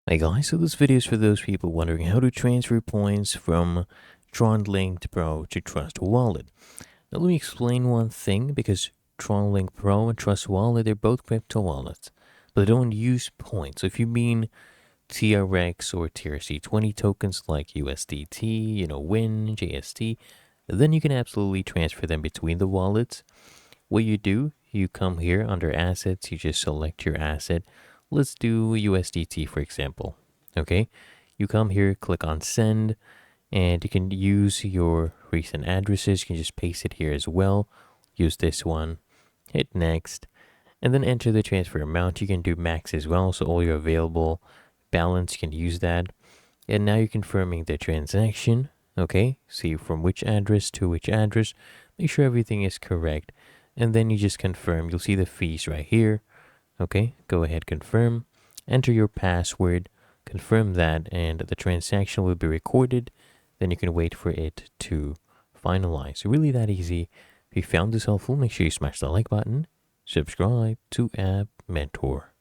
Hey guys, so this video is for those people wondering how to transfer points from TronLink Pro to Trust Wallet. Now let me explain one thing, because TronLink Pro and Trust Wallet, they're both crypto wallets, but they don't use points. So if you mean TRX or TRC20 tokens like USDT, WIN, JST, then you can absolutely transfer them between the wallets. What you do, you come here under assets, you just select your asset. Let's do USDT, for example. Okay, you come here, click on send, and you can use your recent addresses. You can just paste it here as well. Use this one, hit next, and then enter the transfer amount. You can do max as well, so all your available balance, you can use that. And now you're confirming the transaction. Okay, see from which address to which address. Make sure everything is correct. And then you just confirm. You'll see the fees right here. Okay, go ahead, confirm. Enter your password, confirm that, and the transaction will be recorded. Then you can wait for it to finalize. Really that easy. If you found this helpful, make sure you smash the like button, subscribe to App Mentor.